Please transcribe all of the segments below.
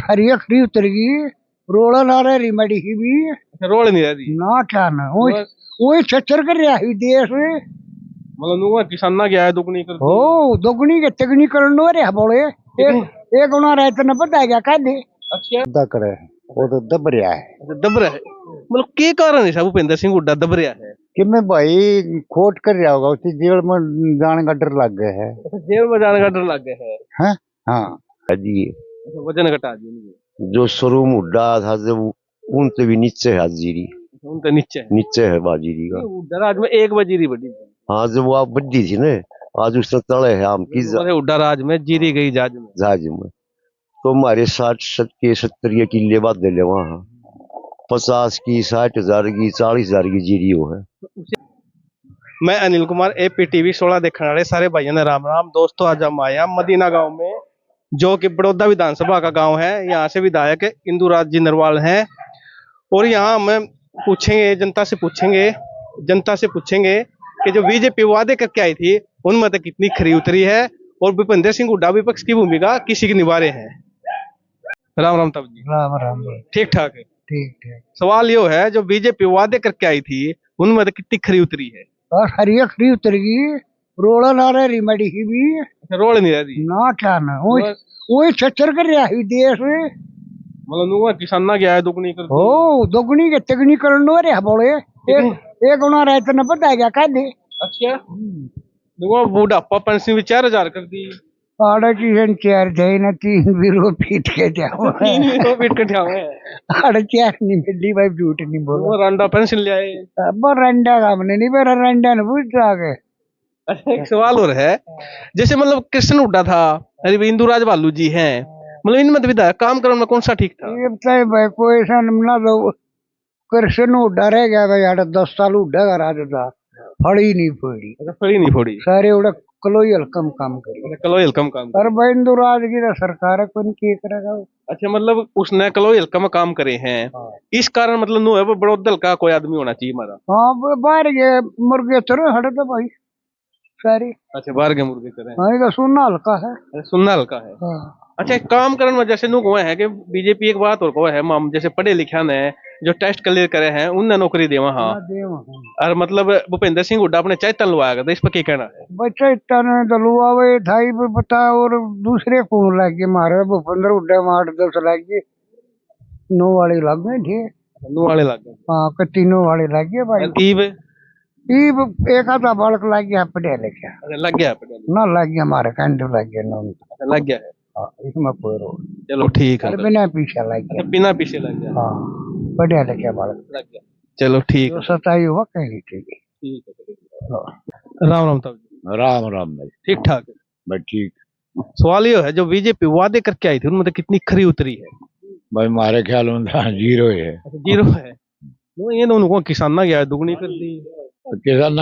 हरी अखरी उतर गई, रोड़ा ना रही मड़ी की भी रोल नहीं रही ना क्या ना वो छच्चर कर रहा है देश मतलब नुआ किसाना क्या है दुगनी कर दी। ओ दोगुनी के तिगनी करनो रे बोले एक गुना रहे तो न पता है क्या कह दे अच्छा दा करे वो तो दब रहा है दब रहा है मतलब के कारण है साहब भूपेंद्र सिंह हुड्डा दब रहा है। कि मैं भाई खोट कर रहा होगा उसी जेल में जाने का डर लग गया है। जेल में जाने का डर लग गया है। हाँ हाँ जी वजन घटा दी जो शोरूम हुड्डा था जब उनसे भी नीचे है हाजीरी उनके नीचे है बाजीरी का हुड्डा राज में एक वजीरी बड़ी हाँ जब वो आप बड्डी थी ना आज उसने तले है आम की हुड्डा राज में जीरी गई जहाज में तो हमारे 60 के 70 के किले बाद ले वहाँ 50 की 60,000 की 40,000 की जीरी हो है। मैं अनिल कुमार APTV 16 देखने वाले सारे भाइयों ने राम राम। दोस्तों आज हम आए मदीना गांव में जो कि बड़ौदा विधानसभा का गांव है। यहाँ से विधायक इंदुराज जी नरवाल हैं और यहाँ हम पूछेंगे जनता से पूछेंगे कि जो बीजेपी वादे करके आई थी उनमें तो कितनी खरी उतरी है और भूपेंद्र सिंह हुड्डा विपक्ष की भूमिका किसी की निभा रहे हैं। राम राम तब जी। राम राम ठीक ठाक है। ठीक ठीक सवाल ये है जो बीजेपी वादे करके आई थी उनमें तो कितनी खरी उतरी है। और हरी अखरी उतर गई, रोड़ा ना रही मड़ी की भी रोल नहीं रही ना क्या ना वो छच्चर कर रहा है देश मतलब नुआ किसाना क्या है दुगनी कर दी। ओ दोगुनी के तिगनी करनो रे बोले एक गुना रहे तो न पता है क्या कह दे। अच्छा नुआ बुढ़ापा पेंशन भी 4,000 कर दी। आड़ा की चार थे न 3 बिरो पीट के जाओ पीट के जाओ आड़ा चार नहीं मिली भाई झूठ नहीं बोला रंडा पेंशन ले आए। अब रंडा का हमने नहीं मेरा रंडा न पूछ आगे। अच्छा एक सवाल और है जैसे मतलब कृष्ण हुड्डा था अरे इंदुराज बालू जी हैं मतलब इनमें तो विधायक काम करने में कौन सा ठीक था। ये बताए भाई कोई ऐसा ना दो कृष्ण उड्डा रह गया भाई आठ 10 साल उड्डा का राज था फड़ी नहीं फोड़ी फड़ी नहीं फोड़ी सारे उड़ा कलोई हल्कम काम करे कलोई हल्कम काम पर भाई इंदुराज की तो सरकार है कौन की करेगा। अच्छा मतलब उसने कलोई हल्कम काम करे हैं इस कारण मतलब नो है वो बड़ौदल का कोई आदमी होना चाहिए हमारा। हाँ बाहर गए मुर्गे चलो हटे तो भाई सारी। अच्छा बाहर के मुर्गे चले हाँ ये सुनना हल्का है सुनना हल्का है। हाँ। अच्छा एक काम करने में जैसे नु है कि बीजेपी एक बात और को है हम जैसे पढ़े लिखा ने जो टेस्ट क्लियर करे हैं उन्हें नौकरी देवा हाँ और मतलब भूपेंद्र सिंह हुड्डा अपने चैतन लवाया था इस पर क्या कहना है। बच्चा इतना दलुआ वे ढाई पे पता और दूसरे फोन लग गए मारे भूपेंद्र हुड्डा में 8-10 लग गए 9 वाले लग गए ठीक नु वाले लग गए हाँ कि 3 वाले लग गए भाई ईब एक आधा बालक लग गया पढ़े लिखे लग गया ना लग गया हमारे कंडे लग गया ना लग गया है। हाँ, इसमें कोई रोल चलो ठीक है बिना पीछे लग गया बिना पीछे लग गया हाँ पढ़े लिखे बालक लग गया। चलो ठीक है सताई हुआ कहीं ठीक है। राम राम तब राम राम भाई ठीक ठाक है भाई ठीक। सवाल ये है जो बीजेपी वादे करके आई थी उनमें तो कितनी खरी उतरी है। भाई हमारे ख्याल में जीरो है। जीरो है ये तो उनको किसाना गया दुगनी कर दी किसान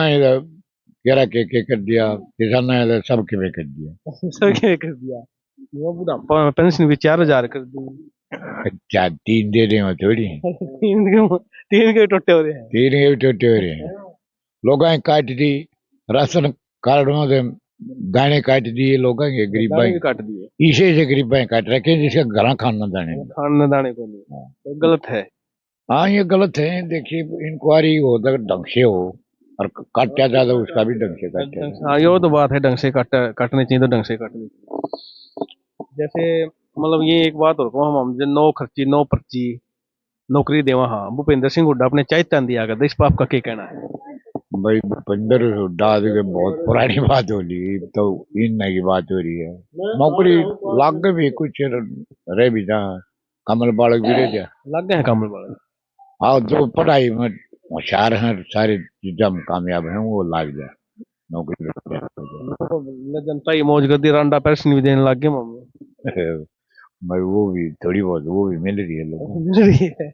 केरा के कर दिया किसान ने सब के कर दिया सब कर दिया वो बुढ़ापा पेंशन भी 4,000 कर दी। क्या 3 दे रहे हो थोड़ी तीन के टोटे हो रहे हैं 3 के भी टोटे हो रहे हैं लोग काट दी राशन कार्ड में दाने काट दिए लोगों के गरीब काट दिए इसे से गरीब काट रखे जिसका घर खाना दाने को नहीं गलत है। हाँ ये गलत है। देखिए इंक्वायरी हो ढंग से हो और काटा ज्यादा उसका भी ढंग से काटे। हाँ ये तो बात है ढंग से काटने चाहिए तो ढंग से काटने जैसे मतलब ये एक बात और को हम नो खर्ची नो पर्ची नौकरी देवा हाँ भूपेंद्र सिंह हुड्डा अपने चैतन दिया करता इस पर आपका क्या कहना है। भाई भूपेंद्र हुड्डा बहुत पुरानी बात हो रही तो इन की बात हो रही है नौकरी लाग भी कुछ रह भी था कमल बालक भी रह लग गए हैं कमल बालक हाँ जो पढ़ाई में होशियार हैं सारी चीजें में कामयाब हैं वो लाग जाए नौकरी जनता ही मौज कर दी रांडा पेंशन भी देने लग गए भाई वो भी थोड़ी बहुत वो भी मिल रही है लोगों को मिल रही है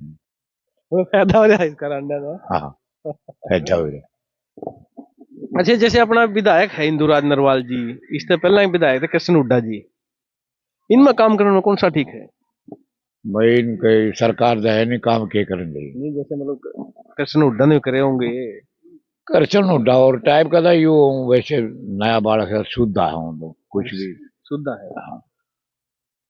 वो फायदा हो रहा है इसका रांडा का। हाँ फायदा हो रहा है। अच्छा जैसे अपना विधायक है इंदुराज नरवाल जी इससे पहले विधायक थे कृष्ण हुड्डा जी इनमें काम करने में कौन सा ठीक है। भाई इनके सरकार जो है नहीं काम क्या करेंगे नहीं जैसे मतलब कृष्ण हुड्डा ने करे होंगे कृष्ण हुड्डा और टाइप का था यू वैसे नया बालक है शुद्ध है तो कुछ भी शुद्ध है। हाँ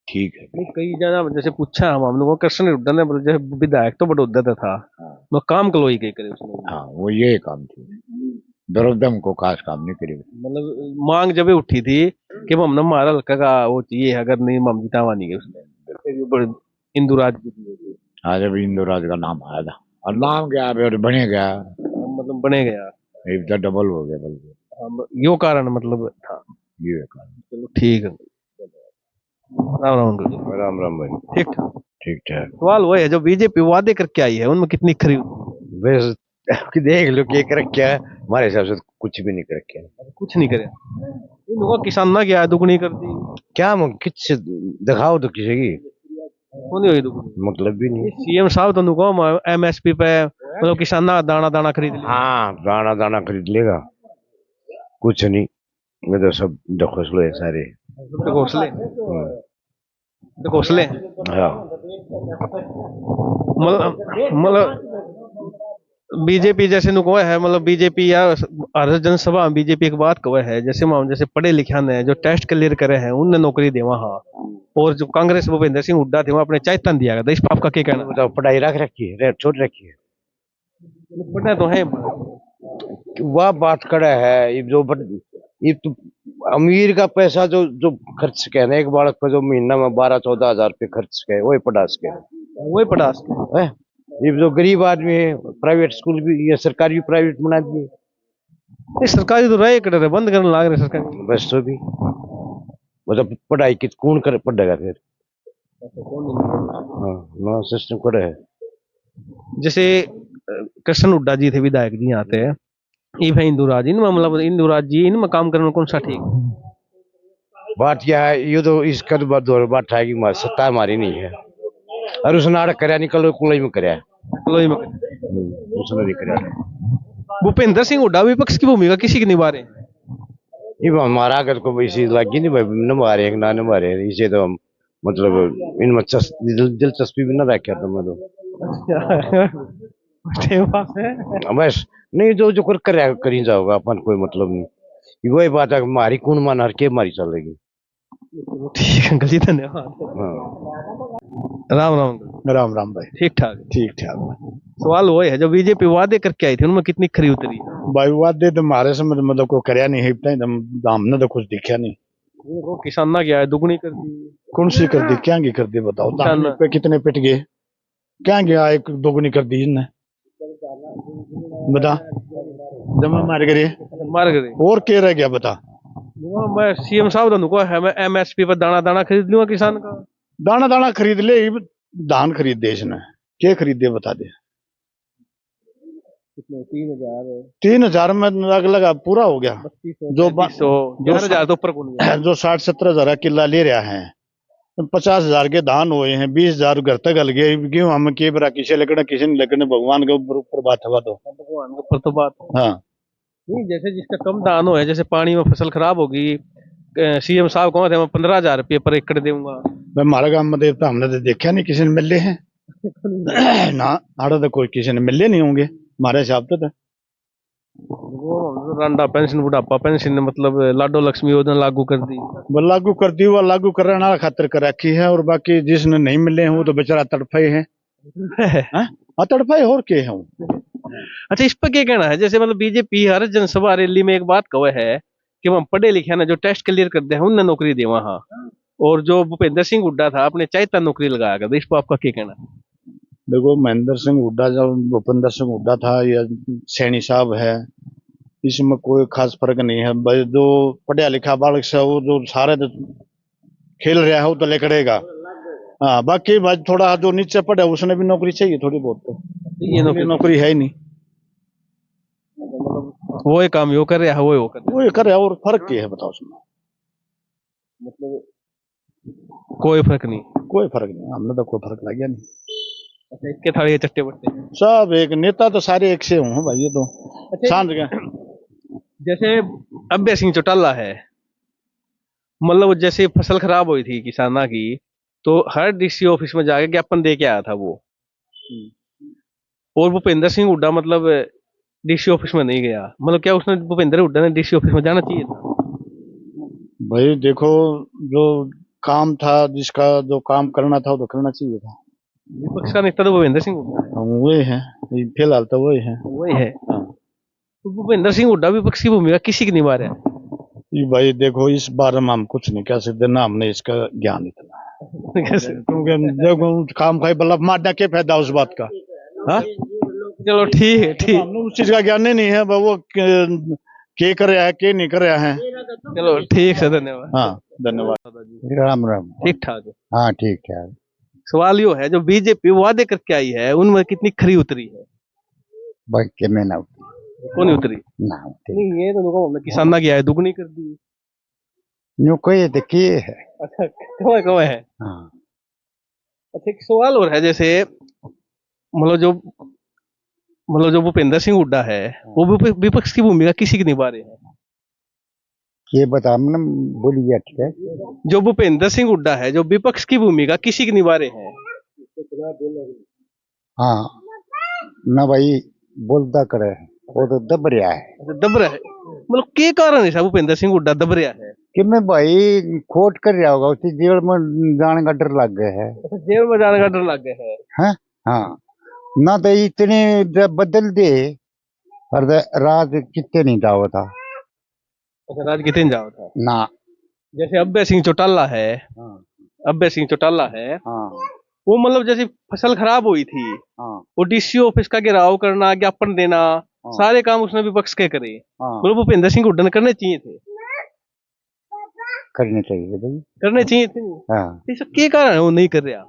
ठीक है। नहीं कई जगह जैसे पूछा हम लोगों को कृष्ण हुड्डा ने बोला, जैसे विधायक तो बड़ौदा का था, वो काम कलोई के करे उसने, हाँ वो ये काम थी, दरोदम को खास काम नहीं करी। मतलब मांग जब उठी थी कि हमने हमारा हल्का का वो चाहिए, अगर नहीं हम जितावा नहीं गए उसने, फिर वो इंदुराज जीत गई। हाँ जब इंदुराज का नाम आया था, और नाम क्या है, बने गया, मतलब बने गया, एक तो डबल हो गया बल्कि, यो कारण मतलब था। ये कारण। चलो ठीक है, राम राम अंकल जी। राम राम भाई। ठीक ठाक। ठीक ठाक। सवाल वो है, जो बीजेपी वादे करके आई है उनमें कितनी खरी बस कि देख लो क्या कर क्या है, हमारे हिसाब से तो कुछ भी नहीं कर क्या है। कुछ नहीं करे, इन लोगों किसान ना क्या है दुगनी कर दी, क्या किस दिखाओ तो किसी की कौन हुई दुगनी, मतलब भी नहीं। सीएम साहब तो नुको एमएसपी पे मतलब किसान ना दाना दाना खरीद लिया। हाँ दाना दाना खरीद लेगा, कुछ नहीं, मैं तो सब ढकोसले है सारे। घोसले घोसले हाँ मतलब बीजेपी जैसे नुको है, मतलब बीजेपी या हर जनसभा में बीजेपी एक बात कहे है, जैसे मान जैसे पढ़े लिखा ने जो टेस्ट क्लियर करे हैं उन्हें नौकरी देवा, हाँ, और जो कांग्रेस भूपेंद्र सिंह हुड्डा थे वो अपने चाहतन दिया गया, इस पर आपका क्या कहना है? बताओ, पढ़ाई रख रखी है, छोड़ रखी है, पढ़ना तो है, वह बात कड़ा है। ये तो अमीर का पैसा जो जो खर्च के ना, एक बालक पर जो महीना में 12-14 हजार रुपये खर्च के, वही पढ़ा सके वही पढ़ा है। ये जो गरीब आदमी है, प्राइवेट स्कूल भी, ये सरकारी भी प्राइवेट बना दिए, सरकारी तो रहे कर रहे, बंद करने लाग रहे सरकारी, बस तो भी मतलब पढ़ाई की कौन कर पढ़ेगा फिर। हाँ ना सिस्टम कड़ा है। जैसे कृष्ण हुड्डा जी थे विधायक जी यहाँ पे, ये भाई इंदुराज इनमें मतलब इंदुराज जी इनमें काम करने में कौन सा ठीक? बात क्या है, ये तो इसका तो बात है कि सत्ता हमारी नहीं है, और उसने नाटक कराया निकल कुलई में कराया, लोही में उसने नहीं कराया। भूपेंद्र सिंह हुड्डा विपक्ष की भूमिका किसी की निभा रहे हैं? ये हमारा अगर को इसी लगी नहीं भाई, न मारे ना न मारे, इसे तो हम मतलब इनमें दिलचस्पी भी न रखे तो मैं तो बस नहीं, जो जो कर करी जाओगा अपन, कोई मतलब नहीं, वही बात है, हमारी कौन मान हर के हमारी चलेगी। ठीक है अंकल जी, धन्यवाद। हाँ राम राम अंकल। राम राम भाई। ठीक ठाक। ठीक ठाक सवाल वो है, जो बीजेपी वादे करके आई थी उनमें कितनी खरी उतरी? भाई वादे तो हमारे से मतलब को करया नहीं है, हमने तो कुछ दिखा नहीं। वो किसान ना क्या है दुगनी कर दी, कौन सी कर दी, क्या की कर दी बताओ, धान पे कितने पिट गए, क्या गया एक दोगुनी कर दी इसने, बता, जमा मार गए मार गए। और क्या रह गया बता। मैं सीएम साहब को है, मैं एमएसपी पर दाना दाना खरीद लूंगा किसान का, दाना दाना खरीद ले, धान खरीद दे इसने, क्या खरीद दे बता दे। 3,000 में लग लगा पूरा हो गया, जो 11,000 तो ऊपर कौन गया? जो 60-70 हजार किला ले रहा है, 50,000 के धान हुए हैं, 20,000 घर तक गल गए, क्यों हम के बरा किसे लगना किसे नहीं लगने, भगवान के ऊपर बात है। तो भगवान के ऊपर तो बात हाँ नहीं, जैसे जिसका कम दान हो है, जैसे पानी में फसल खराब होगी, सीएम साहब कौन थे, मैं 15,000 रुपये पर एकड़ दूंगा। मैं हमारा गांव में देवता हमने तो देखा नहीं किसी ने मिले हैं ना, आड़ा तो कोई किसी ने मिले नहीं होंगे हमारे हिसाब से तो। वो रंडा पेंशन बुढ़ापा पेंशन मतलब लाडो लक्ष्मी योजना लागू कर दी, वो लागू कर दी, वो लागू करने वाला खातिर कर रखी है, और बाकी जिसने नहीं मिले हैं वो तो बेचारा तड़फे हैं। तड़फे और के हैं। अच्छा इस पर क्या कहना है, जैसे मतलब बीजेपी हर जनसभा रैली में एक बात कहे है कि हम पढ़े लिखे ना जो टेस्ट क्लियर करते हैं उन्हें नौकरी दे वहां, और जो भूपेंद्र सिंह हुड्डा था अपने चाहता नौकरी लगाया करता, इस पर आपका क्या कहना है? देखो महेंद्र सिंह हुड्डा, जब भूपेंद्र सिंह हुड्डा था या सैनी साहब है, इसमें कोई खास फर्क नहीं है भाई। जो पढ़ा लिखा बालक से वो जो सारे तो खेल रहा है वो तो लेकड़ेगा। हाँ बाकी भाई थोड़ा जो नीचे पढ़ा उसने भी नौकरी चाहिए थोड़ी बहुत, तो ये नौकरी है ही नहीं, वो एक काम यो कर रहा है वो ये करे, और फर्क क्या है बताओ उसमें, मतलब कोई फर्क नहीं, कोई फर्क नहीं, हमने तो कोई फर्क लग गया नहीं। अच्छा इसके थाली चट्टे बट्टे सब एक नेता तो सारे एक से हूँ भाई, ये तो सांझ गए। जैसे अभय सिंह चौटाला है, मतलब जैसे फसल खराब हुई थी किसाना की, तो हर डीसी ऑफिस में जाके ज्ञापन दे के आया था वो, और भूपेंद्र सिंह हुड्डा मतलब डीसी ऑफिस में नहीं गया, मतलब क्या उसने भूपेंद्र हुड्डा ने डीसी ऑफिस में जाना चाहिए था? भाई देखो जो काम था, जिसका जो काम करना था वो तो करना चाहिए था। विपक्ष का नेता तो भूपेंद्र सिंह हुड्डा है। हम वही हैं, फिलहाल तो वही हैं। वही है। हाँ। तो भूपेंद्र सिंह हुड्डा विपक्ष की भूमिका किसी की निभा रहा है? ये भाई देखो, इस बारे में हम कुछ नहीं कह सकते ना, हमने इसका ज्ञान इतना है। कैसे? क्योंकि देखो काम खाई बल्लभ मारना क्या फायदा उस बात का। हाँ? चलो ठीक है, ठीक। हमने उस चीज का ज्ञान ही नहीं है, वो के कर रहा है के नहीं कर रहा है। चलो ठीक है, धन्यवाद। हाँ, धन्यवाद। राम राम। ठीक ठाक है। हाँ ठीक ठाक। सवाल यो है, जो बीजेपी वादे करके आई है उनमें कितनी खरी उतरी है? भाई के में ना कौन उतरी? ना नहीं, ये तो देखो, हमने किसान ना किया है, दुगनी कर दी। यूं कहे तो किए है। अच्छा, कौन कौन है? हाँ अच्छा, एक सवाल और है, जैसे जो भूपेंद्र सिंह हुड्डा है वो विपक्ष की भूमिका किसी की निभा रहे हैं? ये बता हमने बोली ठीक है। जो भूपेंद्र सिंह हुड्डा है, जो विपक्ष की भूमिका किसी की निभा रहे हैं? हाँ ना भाई, बोलता करे वो तो दब रहा है। अच्छा, दब रहा है। मतलब के कारण है साहब भूपेंद्र सिंह हुड्डा दब रहा है? कि मैं भाई खोट कर रहा होगा, उसी जेल में जाने का डर लग गया है। जेल में जाने का डर लग गया है। हाँ हाँ, ना तो इतने जब बदल दे और राज कितने नहीं जाओ था अच्छा, राज कितने जाओ था ना। जैसे अभय सिंह चौटाला है। हाँ अभय सिंह चौटाला है, हाँ वो मतलब जैसे फसल खराब हुई थी, हाँ वो डीसी ऑफिस का घेराव करना, ज्ञापन देना, सारे काम उसने विपक्ष के करे। हाँ, मतलब भूपेंद्र सिंह हुड्डा ने करने चाहिए थे। करने चाहिए भाई। करने चाहिए थे। हाँ, ऐसा के कारण है वो नहीं कर रहा?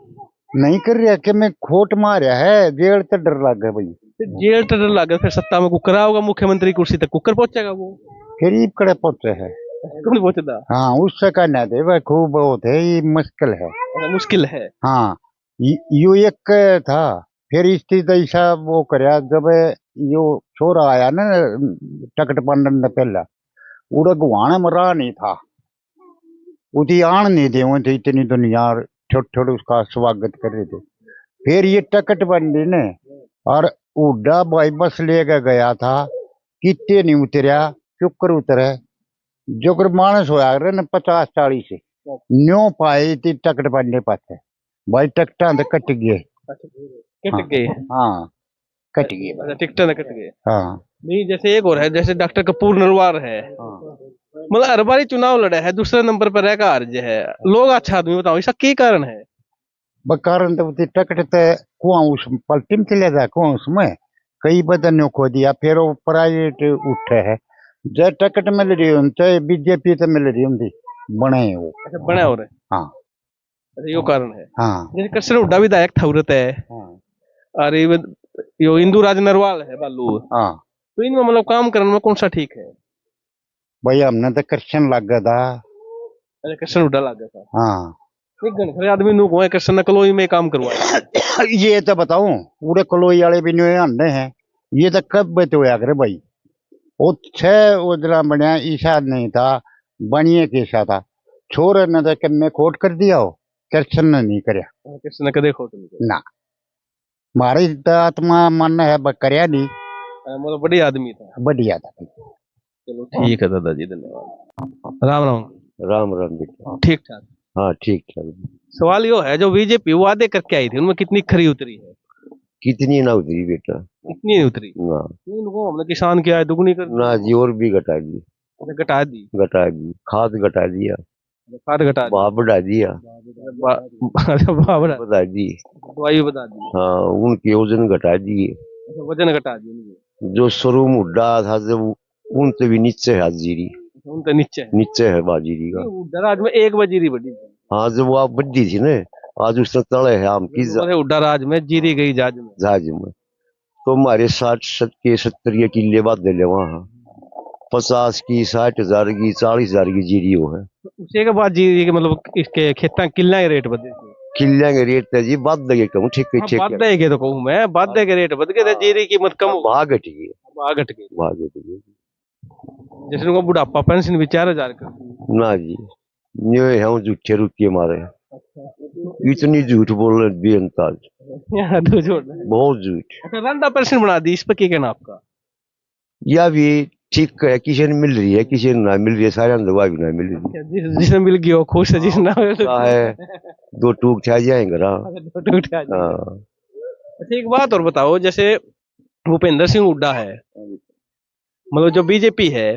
नहीं कर रहा कि मैं खोट मारा है, जेल तो डर लग गया भाई। फिर जेल तो डर लगा, फिर सत्ता में कुकर आओगा, मुख्यमंत्री कुर्सी तक कुकर पहुंचेगा वो। गरीब कड़े पहुंचे है। कौन पहुंचता? हाँ, उससे कहना दे भाई खूब बहुत है, ये मुश्किल है। मुश्किल है। हाँ, यू एक था, फिर इसकी तो ऐसा वो करया जब यो छोरा आया ना टकट पंडन ने पहला, उड़ा गुआने में रहा नहीं था, उठी आन नहीं दे थे, इतनी दुनिया छोटे छोटे उसका स्वागत कर रहे थे। फिर ये टकट बंदी ने और उड्डा भाई बस लेकर गया था, कितने नहीं उतरिया, चुकर उतरे जो कर मानस होया रे न 50-40 न्यो पाए थी टकट बंदे पाते भाई, टकटा तो कट गए। कट गए। हाँ कट गए। अच्छा, टिकट न कट गए। हाँ नहीं, जैसे एक और है, जैसे डॉक्टर कपूर नरवार है, मतलब हर बार चुनाव लड़ा है, दूसरे नंबर पर रहकर हार जे है, लोग अच्छा आदमी बताओ, इसका क्या कारण है? कारण तो टकट तो कुआं उस पलटी में चले जाए, कुआं उसमें कई बदनियों खो दिया, फिर वो प्राइवेट उठे है, जो टकट मिल रही है चाहे बीजेपी तो मिल रही होंगी बने वो। अच्छा, बना हो रहा है। हाँ अच्छा, यो कारण है। हाँ जैसे कृष्ण हुड्डा विधायक था उरत है, हाँ और यो इंदू राज नरवाल है बालू, हाँ तो इनमें मतलब काम करने में कौन सा ठीक है? भाई, हमने तो कृष्ण लग गया था। अच्छा, कृष्ण हुड्डा लग गया था। हाँ एक घंटे आदमी नु को कृष्ण ने कलोई में काम करवाया। ये तो बताऊं, पूरे कलोई वाले भी नहीं आंदे हैं, ये तो कब बचे हुआ करे भाई। वो छह उजला बनया ईशा नहीं था, बनिए कैसा था, छोरे ने तो कन्ने खोट कर दिया हो, कृष्ण ने नहीं करया कृष्ण ने कदे खोट नहीं किया। ना। मारी तो आत्मा मन है करया नहीं, मतलब बड़ी आदमी था। बढ़िया था। चलो ठीक है दादाजी, धन्यवाद। राम राम। राम राम बेटा। ठीक ठाक। हाँ ठीक ठाक। सवाल यो है, जो बीजेपी वादे करके आई थी उनमें कितनी खरी उतरी है? कितनी ना उतरी बेटा? इतनी नहीं उतरी। ना इनको हमने किसान किया है, दुगनी कर दी। ना जी, और भी घटा दी। घटा दी। घटा दी, खाद घटा दिया, खाद घटा दी, भाव बढ़ा दिया, भाव बढ़ा, बता दी। दवाई बता दी। हाँ, उनके वजन घटा दिए। वजन घटा दी उनके। जो स्वरूप मुड्डा था जब उनसे भी नीचे है हाजीरी, उनके नीचे है। नीचे है बाजीरी का। राज में 1 बजीरी बड़ी थी। हाँ, जब वो आप बड्डी थी ना, आज उसने तले है आम की उड्डा राज में जीरी गई जहाज में। जहाज में। तो हमारे 60-70 के किले बाद ले वहां 50 की, 60,000 की, 40,000 की जीरी हो है। उसी के बाद जीरी के मतलब इसके खेता किला के रेट बढ़े थे। किले के रेट थे जी बाद लगे कम, ठीक ठीक बाद के तो कहूँ मैं, बाद के रेट बढ़ गए थे, जीरी की कीमत कम, भाग घट गई, भाग घट गई। भाग घट गई। जैसे उनको बुढ़ापा पेंशन भी 4,000 कर दी। ना जी, ये है झूठे रुपये मारे, इतनी झूठ बोल रहे बेअंताज, यार तो छोड़। बहुत झूठ। अच्छा, रंडा पेंशन बना दी, इस पर क्या कहना आपका? या भी ठीक है, किसी ने मिल रही है, किसी ने ना मिल रही है, सारे दवा भी ना मिल रही जिसने मिल गया हो खुश है, जिसने है। दो टूक छा जाएंगे ना। हाँ। अच्छा एक बात और बताओ, जैसे भूपेंद्र सिंह हुड्डा है, मतलब जो बीजेपी है,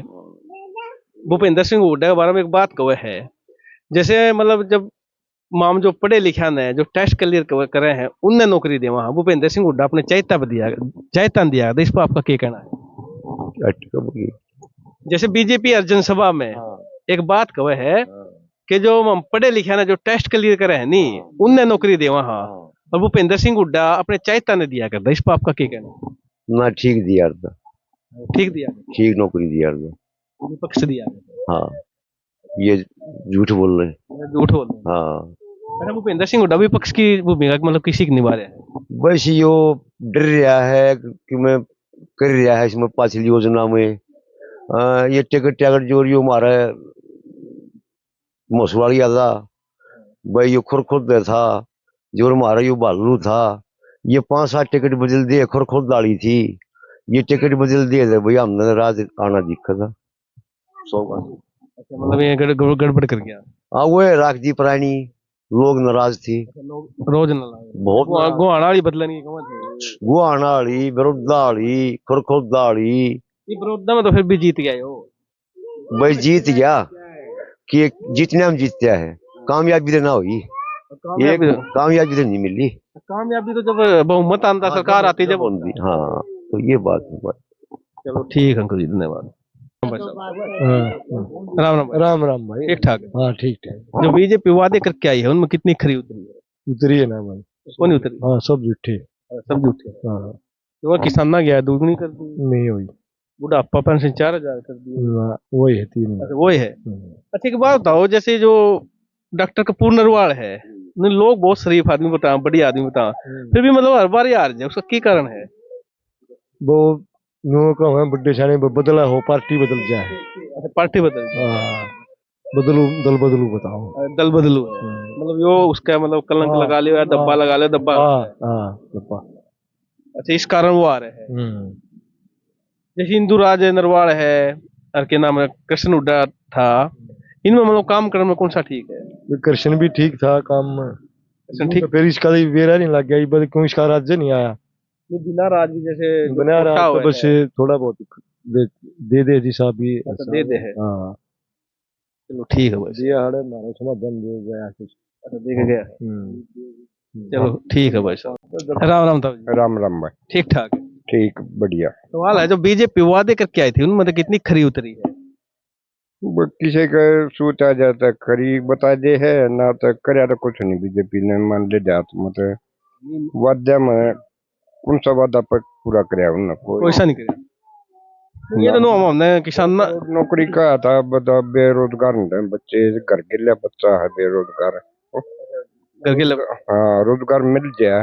भूपेंद्र सिंह हुड्डा के बारे में एक बात कहे है, जैसे मतलब जब माम जो पढ़े लिखा ने जो टेस्ट क्लियर करे हैं उनने नौकरी दे, वहां भूपेंद्र सिंह हुड्डा अपने चैतन दिया था, इस पर आपका क्या कहना है? जैसे बीजेपी अर्जन सभा में एक बात कहे है कि जो हम पढ़े लिखे ने जो टेस्ट क्लियर करे है नी उनने नौकरी दे वहां, और भूपेंद्र सिंह हुड्डा अपने चैतन ने दिया करता, इस पर आपका क्या कहना है? ना ठीक दिया था, ठीक दिया, ठीक नौकरी दिया था। विपक्ष दिया, हाँ, ये झूठ बोल रहे हैं। झूठ बोल रहे हैं। हाँ, अच्छा भूपेंद्र सिंह हुड्डा विपक्ष की भूमिका मतलब किसी की निभा रहे हैं? बस यो डर रहा है कि मैं कर रहा है इसमें पाछली योजना में ये टिकट टिकट जो यो हमारा मसवाड़िया था भाई, यो खुर खुद था जो हमारा यो भालू था, ये 5-7 टिकट बदल दिए, खुर खुद डाली थी, ये टिकट बदल दिए थे भैया, हमने राज आना दिक्कत था 100 का। अच्छा मतलब ये गड़बड़ कर गया। हाँ, वो राख दी पुरानी, लोग नाराज थी, रोज न बहुत गुहाना वाली बदलनी थी, गुआना वाली, विरोधा वाली, खुरखुदा वाली। ये बड़ौदा में तो फिर भी जीत गया यो। भाई जीत गया कि जीतने हम जीतते है, कामयाबी तो ना हुई, ये कामयाबी तो नहीं मिली। कामयाबी तो जब बहुमत आंदा सरकार आती जब होती। हाँ, तो ये बात है भाई। चलो ठीक अंकल जी, धन्यवाद। राम राम राम राम भाई। ठीक ठाक है। हाँ ठीक ठाक। जो बीजेपी वादे करके आई है उनमें कितनी खरी उतरी है? उतरी है ना भाई। कौन नहीं उतरी? हाँ सब झूठे। सब झूठे। हाँ तो किसान ना गया दुगनी कर दी, नहीं हुई। बुढ़ापा पेंशन 4000 कर दी, ना, वही है 3। अच्छा वही है। अच्छा एक बात बताओ, जैसे जो डॉक्टर कपूर नरवाल है, उन्हें लोग बहुत शरीफ आदमी बता, बढ़िया आदमी बता, फिर भी मतलब हर बार हार जाए, उसका क्या कारण है? वो नो का है बड्डे छाने बदला हो, पार्टी बदल जाए। अच्छा पार्टी बदल जाए। हाँ, बदलू दल बदलू बताओ। दल बदलू है मतलब यो उसका मतलब कलंक लगा लियो या डब्बा लगा लियो, डब्बा। हाँ डब्बा। अच्छा इस कारण वो आ रहे हैं। जैसे इंदुराज नरवाल है और के नाम है कृष्ण हुड्डा था, इनमें मतलब काम करने में कौन सा ठीक है? कृष्ण भी ठीक था काम में, कृष्ण ठीक, फिर इसका बेरा नहीं लग गया, क्यों इसका राज्य नहीं आया। बिना राज भी जैसे बना छोटा रहा हुआ तो बस है। थोड़ा बहुत दे दे जी साहब भी। अच्छा, दे दे है। हाँ चलो ठीक है बस, दिया हड़े मारो समाधान दे गया कुछ। अच्छा देख गया है। चलो ठीक है भाई साहब। राम राम था जी। राम राम भाई। ठीक ठाक है। ठीक बढ़िया। सवाल है जो बीजेपी वादे करके आई थी उनमें तो कितनी खरी उतरी है? वो किसी का सोचा जाता खरी बता दे है ना, तो करे तो कुछ नहीं बीजेपी ने मान ले जात मतलब वाद्य में कौन सा वादा पर पूरा कराया उन्होंने कोई ऐसा नहीं करेगा। ये तो नो हमने किसान नौकरी का था, बता बेरोजगार नहीं बच्चे, घर के लिए बच्चा है बेरोजगार, घर के हाँ रोजगार मिल जाए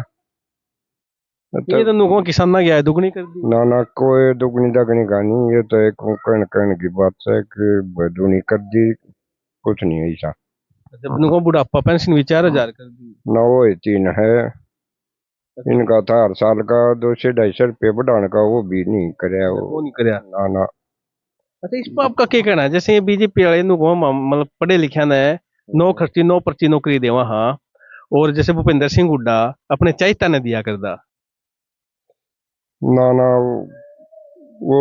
ये तो नुको किसान ना गया है दुगनी कर दी। ना ना कोई दुगनी दगनी गानी, ये तो एक कहने की बात है कि दुगनी कर दी, कुछ नहीं है ऐसा। जब नुको बुढ़ापा पेंशन भी 4000 कर दी, ना वो 3 है इनका था हर साल का 200-250 रुपये बढ़ाने का, वो भी नहीं कराया वो नहीं कराया ना ना। अच्छा इस पर आपका क्या कहना है? जैसे ये बीजेपी वाले नुको मतलब पढ़े लिखे ने नो खर्ची नो पर्ची नौकरी दे वहां, और जैसे भूपेंद्र सिंह हुड्डा अपने चाहिता ने दिया करदा। ना ना वो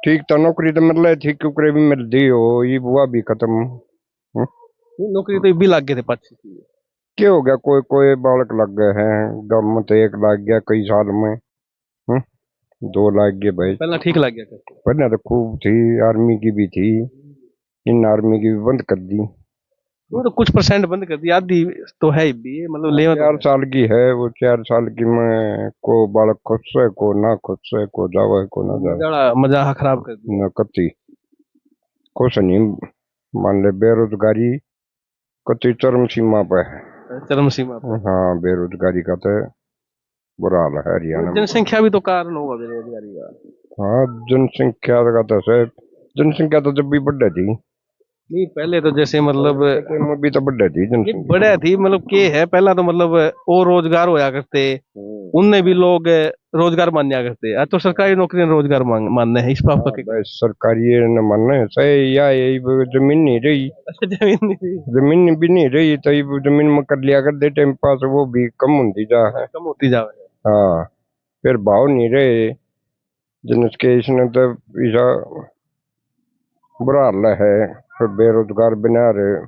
ठीक था, नौकरी तो मिल रही थी, क्योंकि भी मिल दी हो, ये बुआ भी खत्म। नौकरी तो भी लग गए थे पर्ची की। क्या हो गया, कोई कोई बालक लग गए हैं, दम तो 1 लग गया कई साल में, 2 लग गए भाई। पहला ठीक लग गया करके। पहले तो खूब थी, आर्मी की भी थी, इन आर्मी की भी बंद कर दी। वो तो कुछ परसेंट बंद कर दिया, आधी तो है ही भी मतलब ले 4 साल की है वो, 4 साल की में को बालक खुश है, को ना खुश है, को जावे को ना जावे, मजा खराब कर दिया। न कति कुछ नहीं। मान ले बेरोजगारी कति चरम सीमा पे है, चरम सीमा पर। हाँ बेरोजगारी का तो बुरा हाल है हरियाणा में। जनसंख्या भी तो कारण होगा बेरोजगारी का। हाँ जनसंख्या का तो है, जनसंख्या तो जब भी बढ़ थी, नहीं पहले तो जैसे मतलब भी तो बढ़ थी जनसंख्या, बड़े थी मतलब के है पहला तो मतलब और रोजगार होया करते, उनने भी लोग रोजगार मान्या करते हैं। तो सरकारी नौकरी रोजगार मानने हैं, इस पर आपका क्या? बस सरकारी न मानना है सही या यही जमीन नहीं रही, अच्छा, जमीन नहीं थी, जमीन भी नहीं रही तो ये जमीन में कर लिया कर दे टाइम पास, वो भी कम होती जा है। कम होती जावे। हाँ, फिर भाव नहीं रहे जिनस के इसने तो ऐसा बुरा हाल है, फिर बेरोजगार बना रहे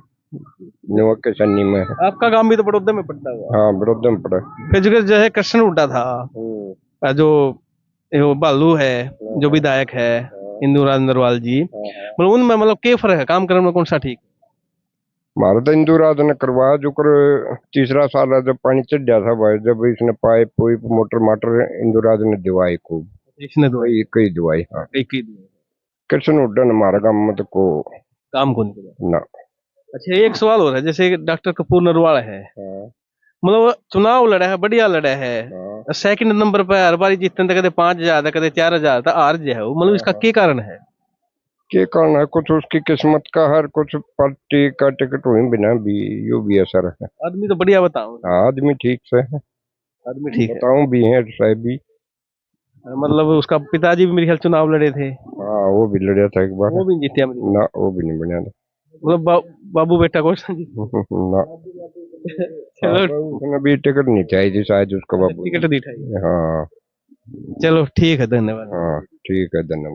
नुआ के सन्नी में। आपका गांव भी तो बड़ौदा में पड़ता हुआ। हाँ, विरोध में पड़ा। फिर जो है कृष्ण हुड्डा था, जो वो भालू है, जो विधायक है इंदुराज नरवाल जी, मतलब उनमें मतलब क्या फर्क है काम करने में, कौन सा ठीक? हमारा तो इंदुराज ने करवाया जो कर तीसरा साल है जब पानी चढ़ गया था भाई, जब इसने पाइप पुइप मोटर माटर इंदुराज ने दिवाई खूब, इसने दो कई दिवाई। हाँ, एक ही दिए, कृष्ण हुड्डा ने हमारा गाँव में तो को काम को नहीं किया। ना। अच्छा, एक सवाल हो रहा है, जैसे डॉक्टर कपूर नरवाल है, मतलब चुनाव लड़ा है, बढ़िया लड़ा है, सेकंड नंबर पे हर बार जीतने तक कदे 5,000 कदे 4,000 था, हार जो है वो, मतलब इसका क्या कारण है? के कारण है कुछ उसकी किस्मत का, हर कुछ पार्टी का टिकट हुई बिना भी यो भी असर है। आदमी तो बढ़िया बताऊं, आदमी ठीक से है, आदमी ठीक है, बताऊं भी है साहब भी। मतलब उसका पिताजी भी मेरे ख्याल चुनाव लड़े थे, हाँ, वो भी लड़ा था एक बार। वो भी नहीं जीते ना, वो भी नहीं बना था। मतलब बाबू बेटा को जी। ना, चलो, उसने भी टिकट नहीं चाहिए थी शायद उसका बाबू। टिकट दिखाई। हाँ चलो ठीक है, धन्यवाद। हाँ, ठीक है, धन्यवाद।